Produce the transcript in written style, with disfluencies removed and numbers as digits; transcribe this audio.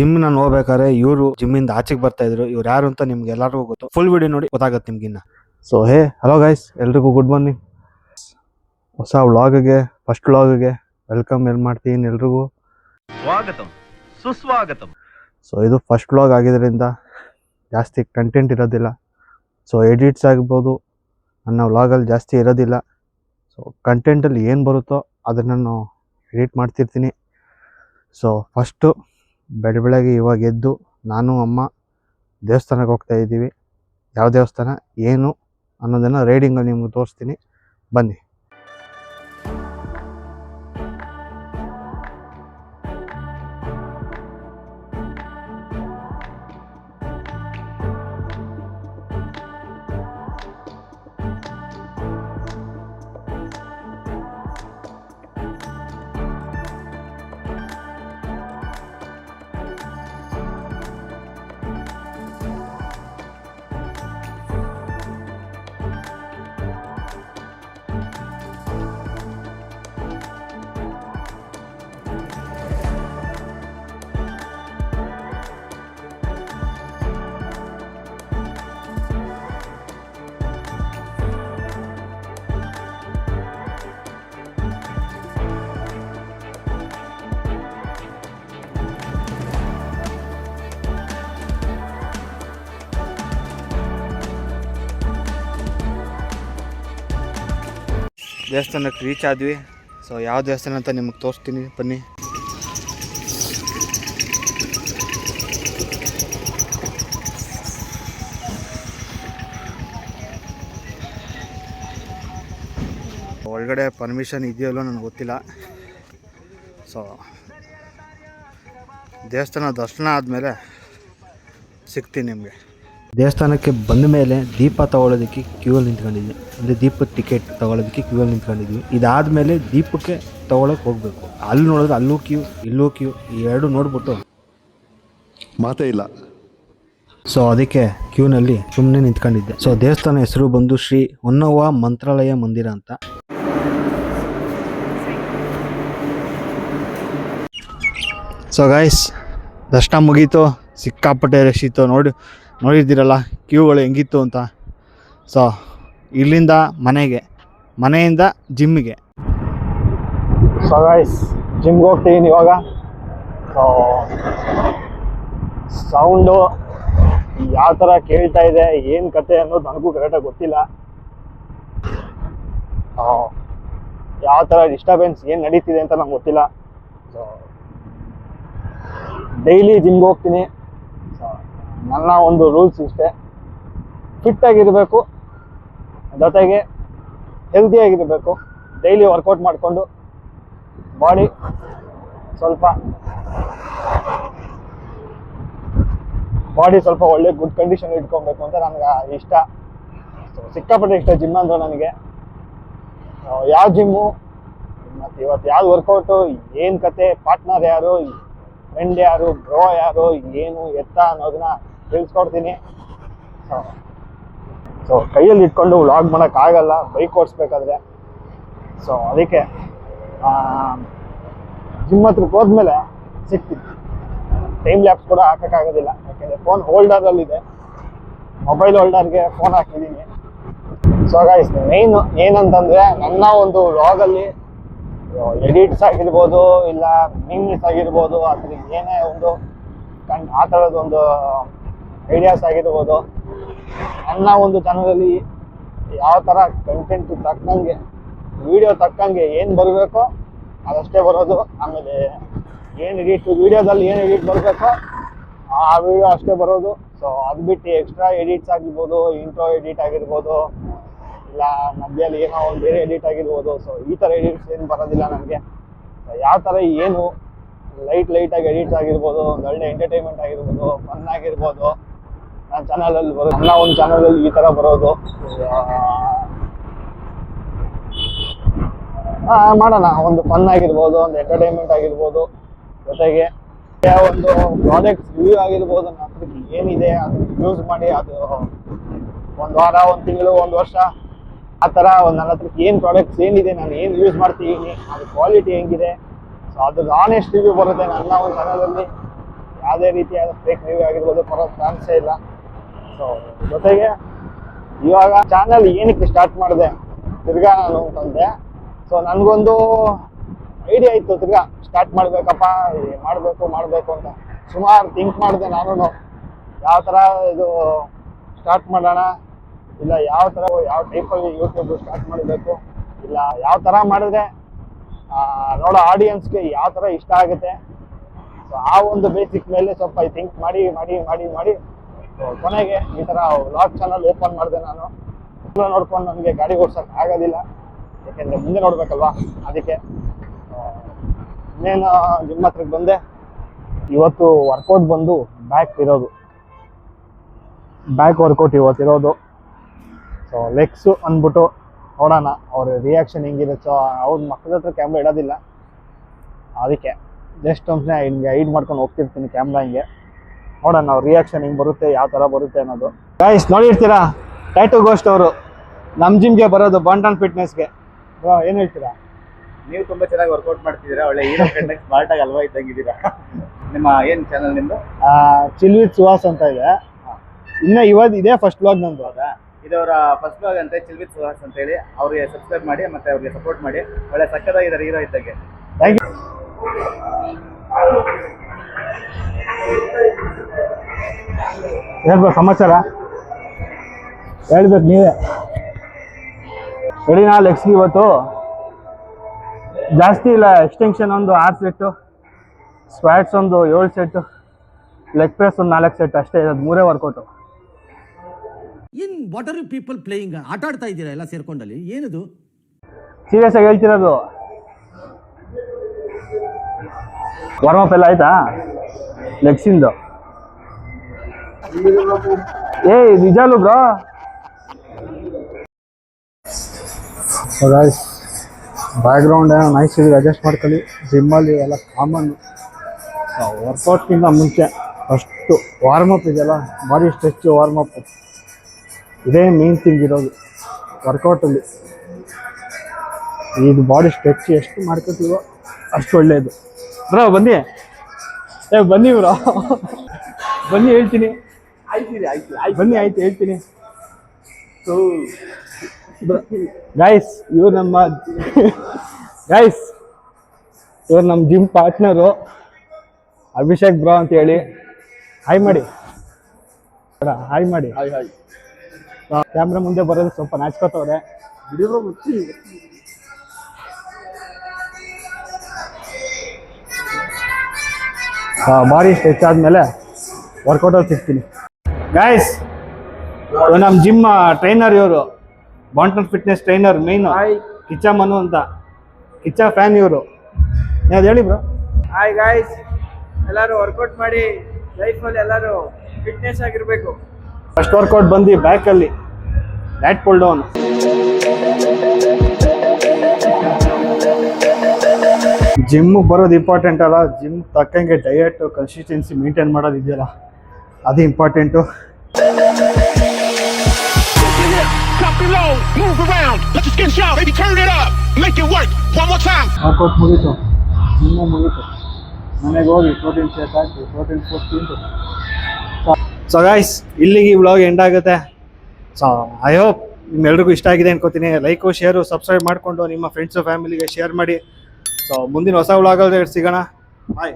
Gym ನಾನು ಹೋಗ್ಬೇಕಾದ್ರೆ ಇವರು ಜಿಮ್ಮಿಂದ ಆಚೆಗೆ ಬರ್ತಾ ಇದ್ರು. ಇವ್ರು ಯಾರು ಅಂತ ನಿಮ್ಗೆ ಎಲ್ಲರಿಗೂ ಗೊತ್ತು. ಫುಲ್ ವಿಡಿಯೋ ನೋಡಿ ಗೊತ್ತಾಗತ್ತೆ ನಿಮ್ಗಿನ್ನ. ಸೊ ಹಲೋ ಗೈಸ್, ಎಲ್ರಿಗೂ ಗುಡ್ ಮಾರ್ನಿಂಗ್. ಹೊಸ ವ್ಲಾಗ್ಗೆ, ಫಸ್ಟ್ ವ್ಲಾಗ್ಗೆ ವೆಲ್ಕಮ್ ಮಾಡ್ತೀನಿ ಎಲ್ರಿಗೂ. ಸ್ವಾಗತಂ ಸುಸ್ವಾಗತಂ. ಸೊ ಇದು ಫಸ್ಟ್ ವ್ಲಾಗ್ ಆಗಿದ್ದರಿಂದ ಜಾಸ್ತಿ ಕಂಟೆಂಟ್ ಇರೋದಿಲ್ಲ. ಸೊ ಎಡಿಟ್ಸ್ ಆಗ್ಬೋದು ನನ್ನ ವ್ಲಾಗಲ್ಲಿ ಜಾಸ್ತಿ ಇರೋದಿಲ್ಲ. ಸೊ ಕಂಟೆಂಟಲ್ಲಿ ಏನು ಬರುತ್ತೋ ಅದನ್ನು ನಾನು ಎಡಿಟ್ ಮಾಡ್ತಿರ್ತೀನಿ. ಸೊ ಫಸ್ಟು ಬೆಳಗ್ಗೆ ಇವಾಗ ಎದ್ದು ನಾನು ಅಮ್ಮ ದೇವಸ್ಥಾನಕ್ಕೆ ಹೋಗ್ತಾ ಇದ್ದೀವಿ. ಯಾವ ದೇವಸ್ಥಾನ ಏನು ಅನ್ನೋದನ್ನು ರೈಡಿಂಗಲ್ಲಿ ನಿಮ್ಗೆ ತೋರಿಸ್ತೀನಿ, ಬನ್ನಿ. ದೇವಸ್ಥಾನಕ್ಕೆ ರೀಚ್ ಆದ್ವಿ. ಸೊ ಯಾವ ದೇವಸ್ಥಾನ ಅಂತ ನಿಮಗೆ ತೋರಿಸ್ತೀನಿ, ಬನ್ನಿ. ಒಳಗಡೆ ಪರ್ಮಿಷನ್ ಇದೆಯಲ್ಲೋ ನನಗೆ ಗೊತ್ತಿಲ್ಲ. ಸೊ ದೇವಸ್ಥಾನ ದರ್ಶನ ಆದಮೇಲೆ ಸಿಗ್ತೀನಿ ನಿಮಗೆ. ದೇವಸ್ಥಾನಕ್ಕೆ ಬಂದ ಮೇಲೆ ದೀಪ ತಗೊಳ್ಳೋದಕ್ಕೆ ಕ್ಯೂವಲ್ಲಿ ನಿಂತ್ಕೊಂಡಿದ್ವಿ. ಅಂದರೆ ದೀಪದ ಟಿಕೆಟ್ ತಗೊಳ್ಳೋದಕ್ಕೆ ಕ್ಯೂವಲ್ಲಿ ನಿಂತ್ಕೊಂಡಿದ್ವಿ. ಇದಾದಮೇಲೆ ದೀಪಕ್ಕೆ ತಗೊಳಕ್ಕೆ ಹೋಗಬೇಕು. ಅಲ್ಲಿ ನೋಡಿದ್ರೆ ಅಲ್ಲೂ ಕ್ಯೂ, ಇಲ್ಲೂ ಕ್ಯೂ, ಈ ಎರಡು ನೋಡ್ಬಿಟ್ಟು ಮಾತೇ ಇಲ್ಲ. ಸೊ ಅದಕ್ಕೆ ಕ್ಯೂನಲ್ಲಿ ಸುಮ್ಮನೆ ನಿಂತ್ಕೊಂಡಿದ್ದೆ. ಸೊ ದೇವಸ್ಥಾನ ಹೆಸರು ಬಂದು ಶ್ರೀ ಹೊನ್ನವ್ವ ಮಂತ್ರಾಲಯ ಮಂದಿರ ಅಂತ. ಸೊ ಗೈಸ್, ದರ್ಶನ ಮುಗೀತು. ಸಿಕ್ಕಾಪಟ್ಟೆ ರಶ್ ಇತ್ತು. ನೋಡಿದ್ದೀರಲ್ಲ ಕ್ಯೂಗಳು ಹೆಂಗಿತ್ತು ಅಂತ. ಸೊ ಇಲ್ಲಿಂದ ಮನೆಗೆ, ಮನೆಯಿಂದ ಜಿಮ್ಮಿಗೆ. ಸೊ ಗೈಸ್, ಜಿಮ್ಗೆ ಹೋಗ್ತೀನಿ ಇವಾಗ. ಸೊ ಸೌಂಡು ಯಾವ ಥರ ಕೇಳ್ತಾ ಇದೆ, ಏನು ಕತೆ ಅನ್ನೋದು ನನಗೂ ಕರೆಕ್ಟಾಗಿ ಗೊತ್ತಿಲ್ಲ. ಯಾವ ಥರ ಡಿಸ್ಟರ್ಬೆನ್ಸ್ ಏನು ನಡೀತಿದೆ ಅಂತ ನಂಗೆ ಗೊತ್ತಿಲ್ಲ. ಸೊ ಡೈಲಿ ಜಿಮ್ಗೆ ಹೋಗ್ತೀನಿ. ಸೊ ನನ್ನ ಒಂದು ರೂಲ್ಸ್ ಇಷ್ಟೇ, ಫಿಟ್ಟಾಗಿರಬೇಕು, ಜೊತೆಗೆ ಹೆಲ್ದಿಯಾಗಿರಬೇಕು. ಡೈಲಿ ವರ್ಕೌಟ್ ಮಾಡಿಕೊಂಡು ಬಾಡಿ ಸ್ವಲ್ಪ ಒಳ್ಳೆ ಗುಡ್ ಕಂಡೀಷನ್ ಇಟ್ಕೊಬೇಕು ಅಂತ ನನಗೆ ಇಷ್ಟ. ಸಿಕ್ಕಾಪಟ್ಟೆ ಇಷ್ಟ ಜಿಮ್ ಅಂದ್ರೆ ನನಗೆ. ಯಾವ ಜಿಮ್ಮು ಮತ್ತು ಇವತ್ತು ಯಾವ್ದು ವರ್ಕೌಟು, ಏನು ಕತೆ, ಪಾರ್ಟ್ನರ್ ಯಾರು, ಫ್ರೆಂಡ್ ಯಾರು, ಬ್ರೋ ಯಾರು, ಏನು ಎತ್ತ ಅನ್ನೋದನ್ನ ತಿಳಿಸ್ಕೊಡ್ತೀನಿ. ಸೊ ಕೈಯಲ್ಲಿ ಇಟ್ಕೊಂಡು ವ್ಲಾಗ್ ಮಾಡೋಕ್ಕಾಗಲ್ಲ ಬೈಕ್ ಓಡಿಸ್ಬೇಕಾದ್ರೆ. ಸೊ ಅದಕ್ಕೆ ಜಿಮ್ ಹತ್ರಕ್ಕೆ ಹೋದ್ಮೇಲೆ ಸಿಗ್ತೀನಿ. ಟೈಮ್ ಲ್ಯಾಪ್ಸ್ ಕೂಡ ಹಾಕೋಕ್ಕಾಗೋದಿಲ್ಲ, ಯಾಕೆಂದರೆ ಫೋನ್ ಹೋಲ್ಡರಲ್ಲಿದೆ. ಮೊಬೈಲ್ ಹೋಲ್ಡರ್ಗೆ ಫೋನ್ ಹಾಕಿದ್ದೀನಿ. ಸೊ ಗೈಸ್, ಮೇನ್ ಏನಂತಂದರೆ ನನ್ನ ಒಂದು ವ್ಲಾಗಲ್ಲಿ ಎಡಿಟ್ಸ್ ಆಗಿರ್ಬೋದು, ಇಲ್ಲ ಮೀಮ್ಸ್ ಆಗಿರ್ಬೋದು, ಅದ್ರ ಏನೇ ಒಂದು ಆ ಥರದ್ದೊಂದು ಐಡಿಯಾಸ್ ಆಗಿರ್ಬೋದು, ನನ್ನ ಒಂದು ಚಾನಲಲ್ಲಿ ಯಾವ ಥರ ಕಂಟೆಂಟ್ ತಕ್ಕಂಗೆ, ವಿಡಿಯೋ ತಕ್ಕಂಗೆ ಏನು ಬರಬೇಕೋ ಅದಷ್ಟೇ ಬರೋದು. ಆಮೇಲೆ ಏನು ವಿಡಿಯೋದಲ್ಲಿ ಏನು ಎಡಿಟ್ ಬರಬೇಕೋ ಆ ವಿಡಿಯೋ ಅಷ್ಟೇ ಬರೋದು. ಸೊ ಅದು ಬಿಟ್ಟು ಎಕ್ಸ್ಟ್ರಾ ಎಡಿಟ್ಸ್ ಆಗಿರ್ಬೋದು, ಇಂಟ್ರೋ ಎಡಿಟ್ ಆಗಿರ್ಬೋದು, ಇಲ್ಲ ಮಧ್ಯದಲ್ಲಿ ಏನೋ ಒಂದು ಬೇರೆ ಎಡಿಟ್ ಆಗಿರ್ಬೋದು. ಸೊ ಈ ಥರ ಎಡಿಟ್ಸ್ ಏನು ಬರೋದಿಲ್ಲ ನನಗೆ. ಯಾವ ಥರ ಏನು ಲೈಟಾಗಿ ಎಡಿಟ್ಸ್ ಆಗಿರ್ಬೋದು, ಒಂದು ಒಳ್ಳೆ ಎಂಟರ್ಟೈನ್ಮೆಂಟ್ ಆಗಿರ್ಬೋದು, ಫನ್ ಆಗಿರ್ಬೋದು, ನನ್ನ ಚಾನಲಲ್ಲಿ ಬರೋದು. ನನ್ನ ಒಂದು ಚಾನಲಲ್ಲಿ ಈ ಥರ ಬರೋದು. ಮಾಡೋಣ, ಒಂದು ಫನ್ ಆಗಿರ್ಬೋದು, ಒಂದು ಎಂಟರ್ಟೈನ್ಮೆಂಟ್ ಆಗಿರ್ಬೋದು, ಜೊತೆಗೆ ಒಂದು ಪ್ರಾಡಕ್ಟ್ಸ್ ರಿವ್ಯೂ ಆಗಿರ್ಬೋದು. ನನ್ನ ಏನಿದೆ ಅದನ್ನ ಯೂಸ್ ಮಾಡಿ, ಅದು ಒಂದು ವಾರ, ಒಂದು ತಿಂಗಳು, ಒಂದು ವರ್ಷ, ಆ ಥರ ಒಂದು ನನ್ನ ಹತ್ರಕ್ಕೆ ಏನು ಪ್ರಾಡಕ್ಟ್ಸ್ ಏನಿದೆ, ನಾನು ಏನು ಯೂಸ್ ಮಾಡ್ತಿದ್ದೀನಿ, ಅದು ಕ್ವಾಲಿಟಿ ಹೆಂಗಿದೆ, ಸೊ ಅದ್ರದ್ದು ಆನೆಸ್ಟ್ ರಿವ್ಯೂ ಬರುತ್ತೆ ನನ್ನ ಒಂದು ಚಾನಲಲ್ಲಿ. ಯಾವುದೇ ರೀತಿಯಾದ ಫೇಕ್ ರಿವ್ಯೂ ಆಗಿರ್ಬೋದು ಬರೋ ಚಾನ್ಸೇ ಇಲ್ಲ. ಸೊ ಜೊತೆಗೆ ಇವಾಗ ಚಾನಲ್ ಏನಕ್ಕೆ ಸ್ಟಾರ್ಟ್ ಮಾಡಿದೆ ತಿರ್ಗಾ ನಾನು ಅಂತಂದೆ. ಸೊ ನನಗೊಂದು ಐಡಿಯಾ ಇತ್ತು, ತಿರ್ಗಾ ಸ್ಟಾರ್ಟ್ ಮಾಡಬೇಕಪ್ಪ, ಮಾಡಬೇಕು ಅಂತ ಸುಮಾರು ಥಿಂಕ್ ಮಾಡಿದೆ ನಾನು. ಯಾವ ಥರ ಇದು ಸ್ಟಾರ್ಟ್ ಮಾಡೋಣ, ಇಲ್ಲ ಯಾವ ಟೈಪಲ್ಲಿ ಯೂಟ್ಯೂಬ್ ಸ್ಟಾರ್ಟ್ ಮಾಡಬೇಕು, ಇಲ್ಲ ಯಾವ ಥರ ಮಾಡಿದ್ರೆ ನೋಡೋ ಆಡಿಯನ್ಸ್ಗೆ ಯಾವ ಥರ ಇಷ್ಟ ಆಗುತ್ತೆ. ಸೊ ಆ ಒಂದು ಬೇಸಿಕ್ ಮೇಲೆ ಸ್ವಲ್ಪ ಥಿಂಕ್ ಮಾಡಿ ಕೊನೆಗೆ ಈ ಥರ ವ್ಲಾಗ್ ಚಾನಲ್ ಓಪನ್ ಮಾಡಿದೆ ನಾನು. ನೋಡ್ಕೊಂಡು ನನಗೆ ಗಾಡಿ ಓಡ್ಸೋಕೆ ಆಗೋದಿಲ್ಲ, ಯಾಕೆಂದರೆ ಮುಂದೆ ನೋಡ್ಬೇಕಲ್ವಾ. ಅದಕ್ಕೆ ಇನ್ನೇನು ಜಿಮ್ ಹತ್ರಕ್ಕೆ ಬಂದೆ. ಇವತ್ತು ವರ್ಕೌಟ್ ಬಂದು ಬ್ಯಾಕ್ ವರ್ಕೌಟ್ ಇವತ್ತಿರೋದು. ಸೊ ಲೆಗ್ಸು ಅಂದ್ಬಿಟ್ಟು ನೋಡೋಣ ಅವ್ರ ರಿಯಾಕ್ಷನ್ ಹೆಂಗಿರುತ್ತೋ. ಅವ್ರ ಮಕ್ಕಳ ಹತ್ರ ಕ್ಯಾಮ್ರಾ ಇಡೋದಿಲ್ಲ, ಅದಕ್ಕೆ ಜಸ್ಟ್ ಒಮ್ಮೆ ಹಿಂಗೆ ಐಡ್ ಮಾಡ್ಕೊಂಡು ಹೋಗ್ತಿರ್ತೀನಿ ಕ್ಯಾಮ್ರಾ. ಹಿಂಗೆ ನೋಡೋಣ ಅವ್ರ ರಿಯಾಕ್ಷನ್ ಹೆಂಗೆ ಬರುತ್ತೆ, ಯಾವ ಥರ ಬರುತ್ತೆ ಅನ್ನೋದು. ಗೈಸ್ ನೋಡಿರ್ತೀರಾ ಟ್ಯಾಟೂ ಗೋಸ್ಟ್ ಅವರು ನಮ್ಮ ಜಿಮ್ಗೆ ಬರೋದು, ಬಾಂಟನ್ ಫಿಟ್ನೆಸ್ಗೆ. ಏನು ಹೇಳ್ತೀರಾ? ನೀವು ತುಂಬಾ ಚೆನ್ನಾಗಿ ವರ್ಕೌಟ್ ಮಾಡ್ತಿದ್ದೀರಾ, ಒಳ್ಳೆ ಹೀರೋ ಕಂಡಕ್ಟ್ ಸ್ಮಾರ್ಟ್ ಆಗಿ ಅಲ್ವಾ ಇದ್ದಂಗಿದ್ದೀರಾ. ನಿಮ್ಮ ಏನು ಚಾನಲ್ ನಿಮ್ಮದು? ಚಿಲ್ ವಿತ್ ಸುಹಾಸ್ ಅಂತ ಇದೆ. ಇನ್ನು ಇವತ್ತು ಇದೇ ಫಸ್ಟ್ ವ್ಲಾಗ್ ನಂದು. ಹೌದಾ? ಇದವರ ಫಸ್ಟ್ ವ್ಲಾಗ್ ಅಂತ ಚಿಲ್ ವಿತ್ ಸುಹಾಸ್ ಅಂತ ಹೇಳಿ, ಅವ್ರಿಗೆ ಸಬ್ಸ್ಕ್ರೈಬ್ ಮಾಡಿ ಮತ್ತೆ ಅವ್ರಿಗೆ ಸಪೋರ್ಟ್ ಮಾಡಿ. ಒಳ್ಳೆ ಸಕ್ಕದಾಗಿದ್ದಾರೆ ಹೀರೋ ಇದ್ದಂಗೆ. Thank you. ಹೇಳ್ಬೇಕು ಸಮಾಚಾರ, ಹೇಳ್ಬೇಕು ನೀವೇ. ರೆಡಿನಾ? ಲೆಗ್ಸ್ಗೆ ಇವತ್ತು ಜಾಸ್ತಿ ಇಲ್ಲ, ಎಕ್ಸ್ಟೆನ್ಷನ್ ಒಂದು 6 ಸೆಟ್ಟು, ಸ್ಕ್ವಾಟ್ಸ್ ಒಂದು 7 ಸೆಟ್ಟು, ಲೆಗ್ ಪ್ರೆಸ್ ಒಂದು 4 ಸೆಟ್ ಅಷ್ಟೇ ಇರೋದು. 3 workout. In what are you people playing? ಆಟ ಆಡ್ತಾ ಇದ್ದೀರಾ ಎಲ್ಲ ಸೇರ್ಕೊಂಡಲ್ಲಿ? ಏನದು ಸೀರಿಯಸ್ ಆಗಿ ಹೇಳ್ತಿರೋದು. ವಾರ್ಮಪ್ ಎಲ್ಲ ಆಯ್ತಾ ಲೆಗ್ಸಿಂದು? ನಿಜಾಲು ಬ್ರೋ. ಬ್ಯಾಕ್ಗ್ರೌಂಡ್ ಏನೋ ನೈಸ್ ಇದೆ, ಅಡ್ಜಸ್ಟ್ ಮಾಡ್ಕೊಳ್ಳಿ. ಜಿಮ್ಮಲ್ಲಿ ಎಲ್ಲ ಕಾಮನ್. ವರ್ಕೌಟ್ಗಿಂತ ಮುಂಚೆ ಫಸ್ಟು ವಾರ್ಮಪ್ ಇದೆಯಲ್ಲ, ಬಾಡಿ ಸ್ಟ್ರೆಚ್ ವಾರ್ಮಪ್, ಇದೇ ಮೇನ್ ಥಿಂಗ್ ಇರೋದು ವರ್ಕೌಟಲ್ಲಿ. ಇದು ಬಾಡಿ ಸ್ಟ್ರೆಚ್ ಎಷ್ಟು ಮಾಡ್ಕೊತೀವೋ ಅಷ್ಟು ಒಳ್ಳೆಯದು. ಬ್ರೋ ಬನ್ನಿ, ಬನ್ನಿ ಬ್ರೋ, ಬನ್ನಿ ಹೇಳ್ತೀನಿ. ಬನ್ನಿ ಆಯ್ತು ಹೇಳ್ತೀನಿ. ಗೈಸ್ ಇವ್ರು ನಮ್ಮ ಜಿಮ್ ಪಾರ್ಟ್ನರು ಅಭಿಷೇಕ್ ಬ್ರೋ ಅಂತ ಹೇಳಿ. ಹಾಯ್ ಮಾಡಿ, ಹಾಯ್ ಮಾಡಿ. ಕ್ಯಾಮ್ರಾ ಮುಂದೆ ಬರೋದು ಸ್ವಲ್ಪ ನಾಚ್ಕೋತವ್ರೆ. ಬಾಡಿ ಸ್ಟ್ರೆಚ್ ಆದಮೇಲೆ ವರ್ಕೌಟಲ್ಲಿ ಸಿಗ್ತೀನಿ. ಗೈಸ್ ನಮ್ಮ ಜಿಮ್ ಟ್ರೈನರ್ ಇವರು, ಬಾಂಟನ್ ಫಿಟ್ನೆಸ್ ಟ್ರೈನರ್ ಮೇಯ್ನು, ಕಿಚ್ಚ ಮನು ಅಂತ. ಕಿಚ್ಚ ಫ್ಯಾನ್ ಇವರು. ಯಾವ್ದು ಹೇಳಿ ಬ್ರೋ? ಹಾಯ್ ಗಾಯ್ಸ್, ಎಲ್ಲರೂ ವರ್ಕೌಟ್ ಮಾಡಿ, ಲೈಫಲ್ಲಿ ಎಲ್ಲರೂ ಫಿಟ್ನೆಸ್ ಆಗಿರಬೇಕು. ಫಸ್ಟ್ ವರ್ಕೌಟ್ ಬಂದು ಬ್ಯಾಕಲ್ಲಿ ಲ್ಯಾಟ್ ಪುಲ್ ಡೌನ್. ಜಿಮ್ಗೆ ಬರೋದು ಇಂಪಾರ್ಟೆಂಟ್ ಅಲ್ಲ, ಜಿಮ್ ತಕ್ಕಂಗೆ ಡಯಟ್ ಕನ್ಸಿಸ್ಟೆನ್ಸಿ ಮೇಂಟೈನ್ ಮಾಡೋದು ಇದೆಯಲ್ಲ, ಅದು ಇಂಪಾರ್ಟೆಂಟು. ವರ್ಕೌಟ್ ಮುಗೀತು, ಜಿಮ್ಮು ಮುಗೀತು, ಮನೆಗೆ ಹೋಗಿ ಪ್ರೋಟೀನ್ ಶೇಕ್ ಹಾಕಿ ಪ್ರೋಟೀನ್ ಫುಡ್ ತಿಂದು. ಸೊ ಗೈಸ್ ಇಲ್ಲಿಗೆ ಈ ವ್ಲಾಗ್ ಎಂಡ್ ಆಗುತ್ತೆ. ಸೊ ಐ ಹೋಪ್ ನಿಮ್ಮೆಲ್ರಿಗೂ ಇಷ್ಟ ಆಗಿದೆ ಅನ್ಕೋತೀನಿ. ಲೈಕು ಶೇರು ಸಬ್ಸ್ಕ್ರೈಬ್ ಮಾಡಿಕೊಂಡು ನಿಮ್ಮ ಫ್ರೆಂಡ್ಸು ಫ್ಯಾಮಿಲಿಗೆ ಶೇರ್ ಮಾಡಿ. ಸೊ ಮುಂದಿನ ಹೊಸ ವ್ಲಾಗಲ್ಲಿ ಸಿಗೋಣ. ಬಾಯ್.